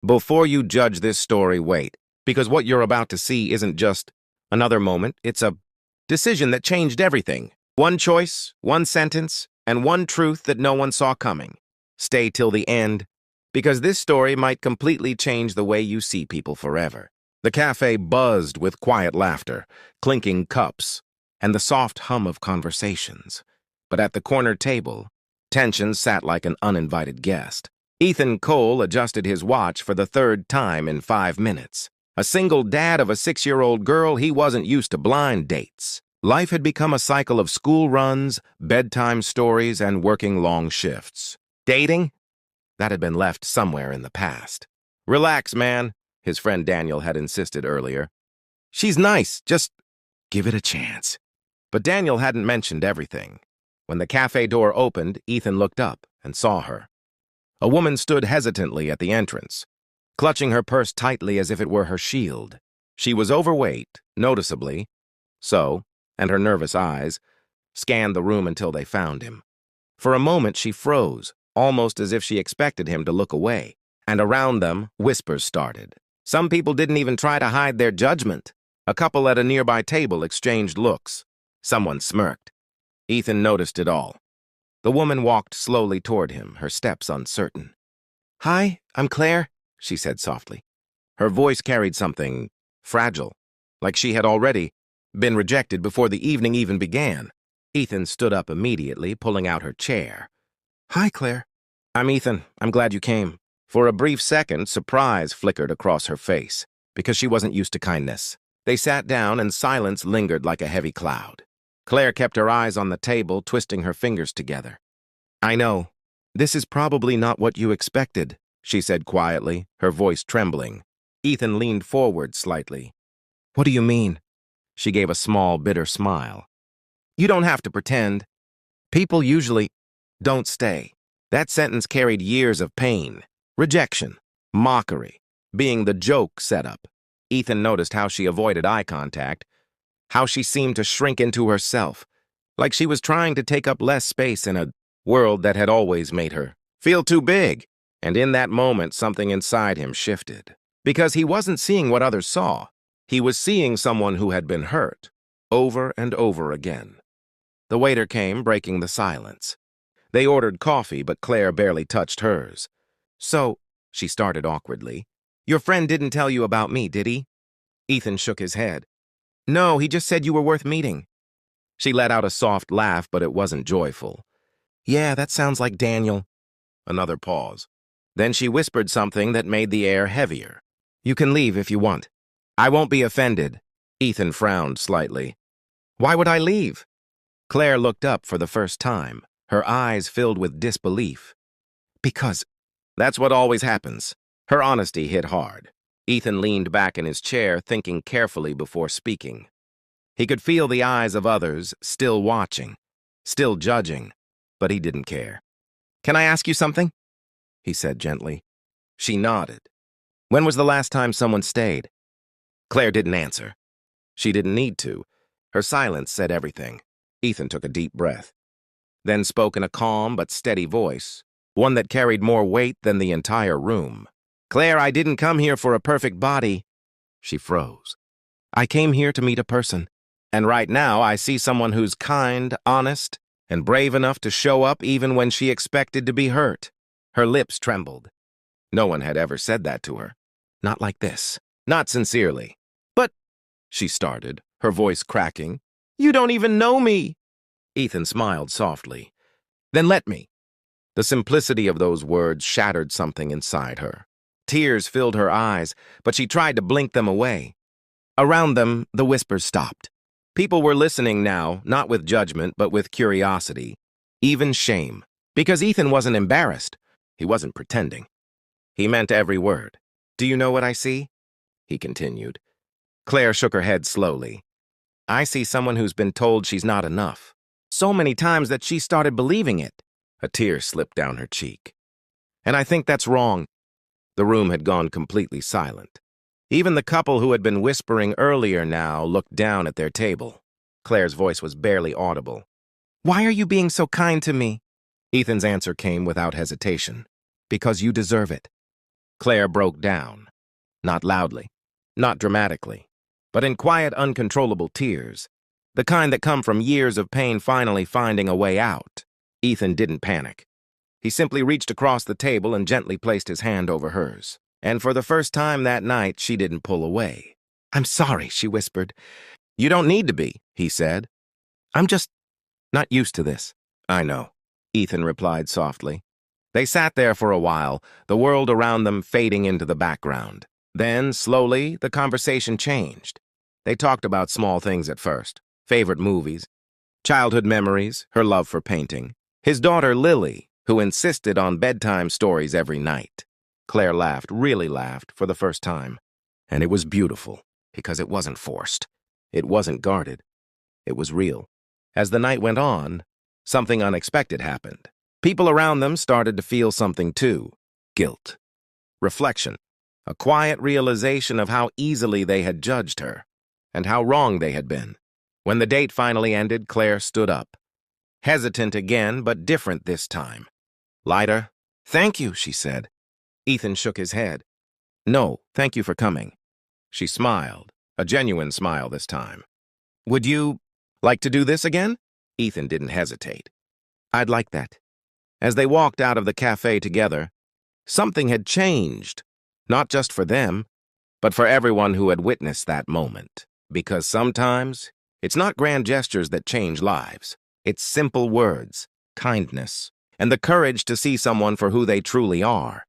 Before you judge this story, wait, because what you're about to see isn't just another moment, it's a decision that changed everything. One choice, one sentence, and one truth that no one saw coming. Stay till the end, because this story might completely change the way you see people forever. The cafe buzzed with quiet laughter, clinking cups, and the soft hum of conversations. But at the corner table, tension sat like an uninvited guest. Ethan Cole adjusted his watch for the third time in 5 minutes. A single dad of a 6-year-old girl, he wasn't used to blind dates. Life had become a cycle of school runs, bedtime stories, and working long shifts. Dating? That had been left somewhere in the past. Relax, man, his friend Daniel had insisted earlier. She's nice, just give it a chance. But Daniel hadn't mentioned everything. When the cafe door opened, Ethan looked up and saw her. A woman stood hesitantly at the entrance, clutching her purse tightly as if it were her shield. She was overweight, noticeably, and her nervous eyes scanned the room until they found him. For a moment she froze, almost as if she expected him to look away, and around them, whispers started. Some people didn't even try to hide their judgment. A couple at a nearby table exchanged looks. Someone smirked. Ethan noticed it all. The woman walked slowly toward him, her steps uncertain. "Hi, I'm Claire," she said softly. Her voice carried something fragile, like she had already been rejected before the evening even began. Ethan stood up immediately, pulling out her chair. "Hi, Claire." "I'm Ethan. I'm glad you came." For a brief second, surprise flickered across her face, because she wasn't used to kindness. They sat down, and silence lingered like a heavy cloud. Claire kept her eyes on the table, twisting her fingers together. "I know. This is probably not what you expected," she said quietly, her voice trembling. Ethan leaned forward slightly. "What do you mean?" She gave a small, bitter smile. "You don't have to pretend. People usually don't stay." That sentence carried years of pain, rejection, mockery, being the joke set up. Ethan noticed how she avoided eye contact, how she seemed to shrink into herself, like she was trying to take up less space in a world that had always made her feel too big. And in that moment, something inside him shifted. Because he wasn't seeing what others saw. He was seeing someone who had been hurt, over and over again. The waiter came, breaking the silence. They ordered coffee, but Claire barely touched hers. "So," she started awkwardly, "your friend didn't tell you about me, did he?" Ethan shook his head. "No, he just said you were worth meeting." She let out a soft laugh, but it wasn't joyful. "Yeah, that sounds like Daniel." Another pause. Then she whispered something that made the air heavier. "You can leave if you want. I won't be offended." Ethan frowned slightly. "Why would I leave?" Claire looked up for the first time, her eyes filled with disbelief. "Because that's what always happens." Her honesty hit hard. Ethan leaned back in his chair, thinking carefully before speaking. He could feel the eyes of others, still watching, still judging, but he didn't care. "Can I ask you something?" he said gently. She nodded. "When was the last time someone stayed?" Claire didn't answer. She didn't need to. Her silence said everything. Ethan took a deep breath, then spoke in a calm but steady voice, one that carried more weight than the entire room. "Claire, I didn't come here for a perfect body." She froze. "I came here to meet a person. And right now I see someone who's kind, honest, and brave enough to show up even when she expected to be hurt." Her lips trembled. No one had ever said that to her. Not like this. Not sincerely. "But," she started, her voice cracking, "you don't even know me." Ethan smiled softly. "Then let me." The simplicity of those words shattered something inside her. Tears filled her eyes, but she tried to blink them away. Around them, the whispers stopped. People were listening now, not with judgment, but with curiosity, even shame. Because Ethan wasn't embarrassed. He wasn't pretending. He meant every word. "Do you know what I see?" he continued. Claire shook her head slowly. "I see someone who's been told she's not enough. So many times that she started believing it." A tear slipped down her cheek. "And I think that's wrong." The room had gone completely silent. Even the couple who had been whispering earlier now looked down at their table. Claire's voice was barely audible. "Why are you being so kind to me?" Ethan's answer came without hesitation. "Because you deserve it." Claire broke down. Not loudly, not dramatically, but in quiet, uncontrollable tears, the kind that come from years of pain finally finding a way out. Ethan didn't panic. He simply reached across the table and gently placed his hand over hers. And for the first time that night, she didn't pull away. "I'm sorry," she whispered. "You don't need to be," he said. "I'm just not used to this." "I know," Ethan replied softly. They sat there for a while, the world around them fading into the background. Then, slowly, the conversation changed. They talked about small things at first. Favorite movies, childhood memories, her love for painting. His daughter, Lily, who insisted on bedtime stories every night. Claire laughed, really laughed, for the first time. And it was beautiful, because it wasn't forced. It wasn't guarded. It was real. As the night went on, something unexpected happened. People around them started to feel something too. Guilt. Reflection. A quiet realization of how easily they had judged her, and how wrong they had been. When the date finally ended, Claire stood up. Hesitant again, but different this time. Lighter. "Thank you," she said. Ethan shook his head. "No, thank you for coming." She smiled, a genuine smile this time. "Would you like to do this again?" Ethan didn't hesitate. "I'd like that." As they walked out of the cafe together, something had changed, not just for them, but for everyone who had witnessed that moment. Because sometimes, it's not grand gestures that change lives. It's simple words, kindness, and the courage to see someone for who they truly are.